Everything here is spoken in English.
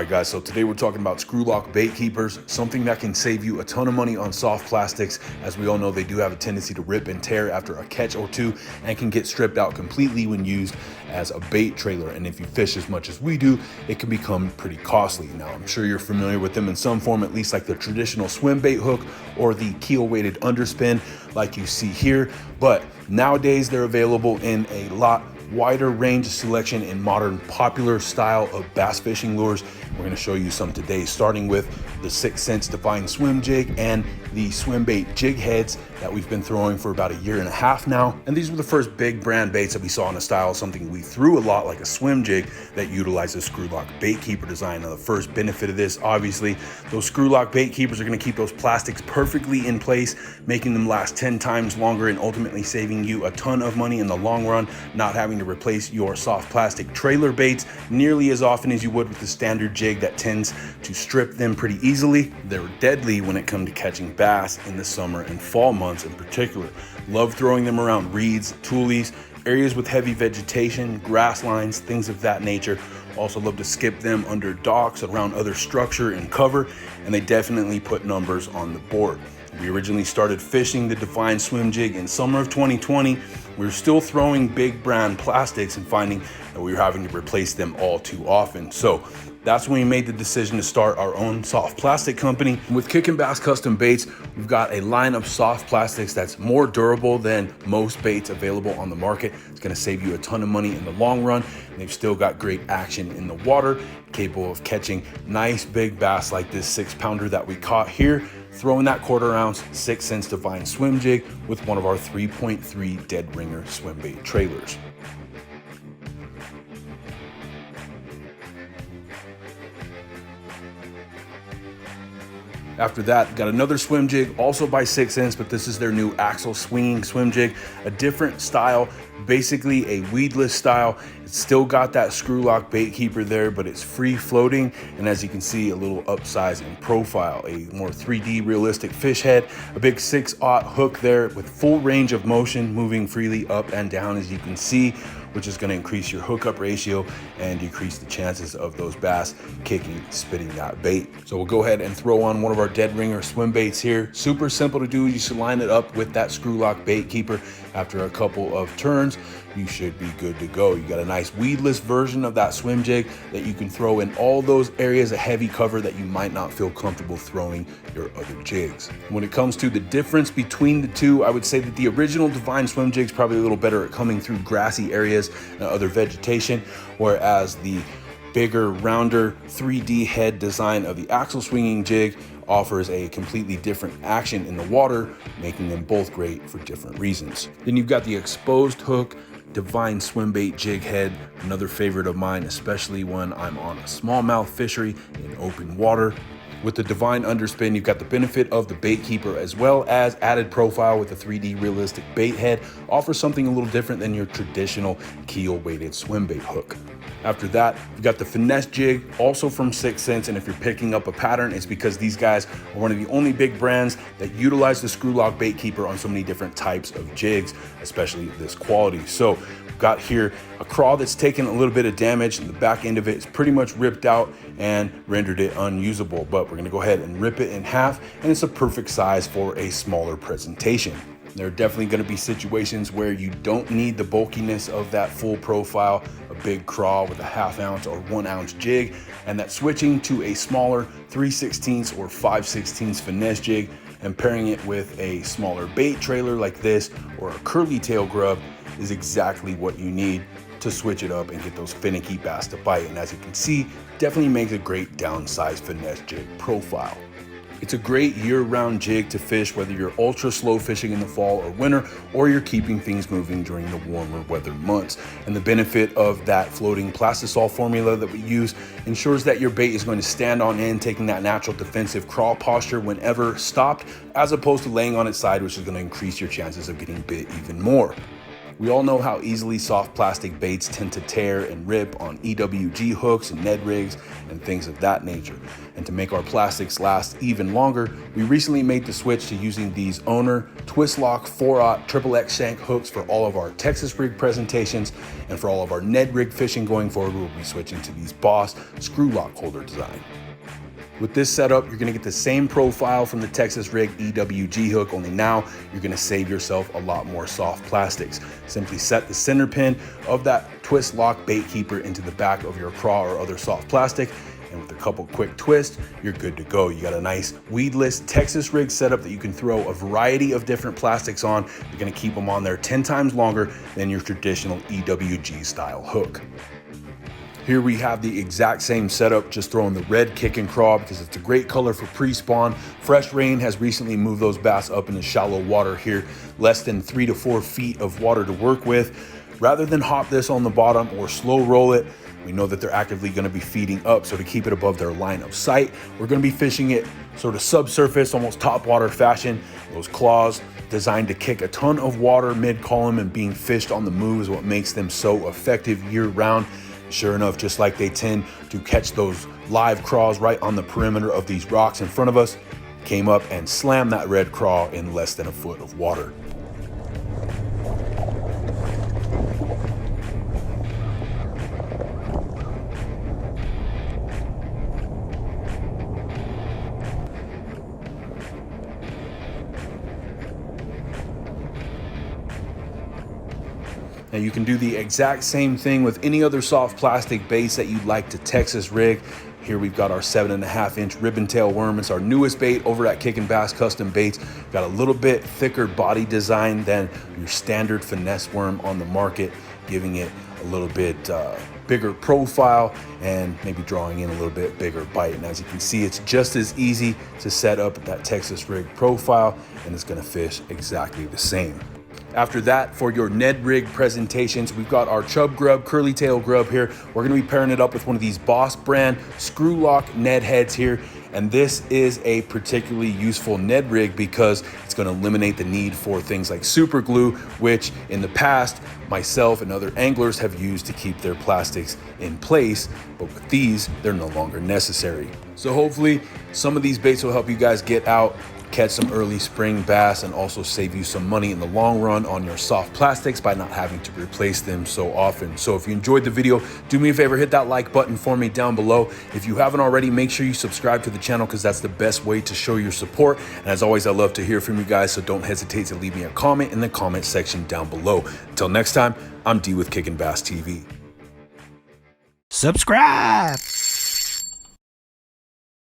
Alright guys, so today we're talking about SCREWLOCK bait keepers, something that can save you a ton of money on soft plastics. As we all know, they do have a tendency to rip and tear after a catch or two and can get stripped out completely when used as a bait trailer. And if you fish as much as we do, it can become pretty costly. Now, I'm sure you're familiar with them in some form, at least like the traditional swim bait hook or the keel weighted underspin like you see here. But nowadays they're available in a lot wider range of selection in modern popular style of bass fishing lures. We're going to show you some today, starting with the 6 Sense Divine Swim Jig and the swim bait jig heads that we've been throwing for about a year and a half now. And these were the first big brand baits that we saw in a style, something we threw a lot like a swim jig that utilizes SCREWLOCK bait keeper design. Now the first benefit of this, obviously, those SCREWLOCK bait keepers are going to keep those plastics perfectly in place, making them last 10 times longer and ultimately saving you a ton of money in the long run, not having to replace your soft plastic trailer baits nearly as often as you would with the standard jig that tends to strip them pretty easily. They're deadly when it comes to catching bass in the summer and fall months in particular. Love throwing them around reeds, tules, areas with heavy vegetation, grass lines, things of that nature. Also love to skip them under docks, around other structure and cover, and they definitely put numbers on the board. We originally started fishing the Divine Swim Jig in summer of 2020. We were still throwing big brand plastics and finding that we were having to replace them all too often. So that's when we made the decision to start our own soft plastic company. With Kick and Bass Custom Baits, we've got a line of soft plastics that's more durable than most baits available on the market. It's gonna save you a ton of money in the long run. And they've still got great action in the water, capable of catching nice big bass like this 6-pounder that we caught here, throwing that 1/4 ounce 6 Sense Divine Swim Jig with one of our 3.3 dead ringer swim bait trailers. After that, got another swim jig, also by 6 Sense, but this is their new axle swinging swim jig, a different style, basically a weedless style. It's still got that SCREWLOCK bait keeper there, but it's free floating. And as you can see, a little upsize in profile, a more 3D realistic fish head, a big 6/0 hook there with full range of motion, moving freely up and down, as you can see, which is going to increase your hookup ratio and decrease the chances of those bass kicking, spitting that bait. So we'll go ahead and throw on one of our dead ringer swim baits here. Super simple to do. You should line it up with that SCREWLOCK bait keeper. After a couple of turns, you should be good to go. You got a nice weedless version of that swim jig that you can throw in all those areas of heavy cover that you might not feel comfortable throwing your other jigs. When it comes to the difference between the two, I would say that the original Divine Swim Jig is probably a little better at coming through grassy areas and other vegetation, whereas the bigger, rounder 3D head design of the axle swinging jig offers a completely different action in the water, making them both great for different reasons. Then you've got the exposed hook Divine Swim Bait Jig Head, another favorite of mine, especially when I'm on a smallmouth fishery in open water. With the Divine Underspin, you've got the benefit of the bait keeper as well as added profile with the 3D realistic bait head. Offers something a little different than your traditional keel weighted swim bait hook. After that, you've got the Finesse Jig, also from 6 Sense, and if you're picking up a pattern, it's because these guys are one of the only big brands that utilize the SCREWLOCK bait keeper on so many different types of jigs, especially this quality. So we've got here a craw that's taken a little bit of damage, and the back end of it is pretty much ripped out and rendered it unusable, but we're gonna go ahead and rip it in half, and it's a perfect size for a smaller presentation. There are definitely going to be situations where you don't need the bulkiness of that full profile, a big craw with a 1/2 ounce or 1 ounce jig, and that switching to a smaller 3/16 or 5/16 finesse jig and pairing it with a smaller bait trailer like this or a curly tail grub is exactly what you need to switch it up and get those finicky bass to bite. And as you can see, definitely makes a great downsized finesse jig profile. It's a great year-round jig to fish, whether you're ultra slow fishing in the fall or winter, or you're keeping things moving during the warmer weather months. And the benefit of that floating plastisol formula that we use ensures that your bait is going to stand on end, taking that natural defensive crawl posture whenever stopped, as opposed to laying on its side, which is going to increase your chances of getting bit even more. We all know how easily soft plastic baits tend to tear and rip on EWG hooks and Ned rigs and things of that nature. And to make our plastics last even longer, we recently made the switch to using these Owner Twist Lock 4/0 XXX shank hooks for all of our Texas rig presentations, and for all of our Ned rig fishing going forward, we'll be switching to these Boss SCREWLOCK holder design. With this setup, you're gonna get the same profile from the Texas rig EWG hook, only now you're gonna save yourself a lot more soft plastics. Simply set the center pin of that twist lock bait keeper into the back of your craw or other soft plastic, and with a couple quick twists, you're good to go. You got a nice weedless Texas rig setup that you can throw a variety of different plastics on. You're gonna keep them on there 10 times longer than your traditional EWG style hook. Here we have the exact same setup, just throwing the red kick and craw because it's a great color for pre-spawn. Fresh rain has recently moved those bass up into shallow water here, less than 3 to 4 feet of water to work with. Rather than hop this on the bottom or slow roll it, we know that they're actively gonna be feeding up, so to keep it above their line of sight, we're gonna be fishing it sort of subsurface, almost top water fashion. Those claws designed to kick a ton of water mid-column, and being fished on the move is what makes them so effective year-round. Sure enough, just like they tend to catch those live craws right on the perimeter of these rocks in front of us, came up and slammed that red craw in less than a foot of water. Now you can do the exact same thing with any other soft plastic baits that you'd like to Texas rig. Here we've got our 7.5-inch ribbon tail worm. It's our newest bait over at Kickin' Bass Custom Baits. Got a little bit thicker body design than your standard finesse worm on the market, giving it a little bit bigger profile and maybe drawing in a little bit bigger bite. And as you can see, it's just as easy to set up that Texas rig profile, and it's gonna fish exactly the same. After that, for your Ned rig presentations, we've got our chub grub, curly tail grub here. We're gonna be pairing it up with one of these Boss brand SCREWLOCK Ned heads here. And this is a particularly useful Ned rig because it's gonna eliminate the need for things like super glue, which in the past, myself and other anglers have used to keep their plastics in place. But with these, they're no longer necessary. So hopefully some of these baits will help you guys get out, catch some early spring bass, and also save you some money in the long run on your soft plastics by not having to replace them so often. So if you enjoyed the video, do me a favor, hit that like button for me down below. If you haven't already, make sure you subscribe to the channel because that's the best way to show your support. And as always, I love to hear from you guys, so don't hesitate to leave me a comment in the comment section down below. Until next time, I'm D with Kickin' Bass TV. Subscribe!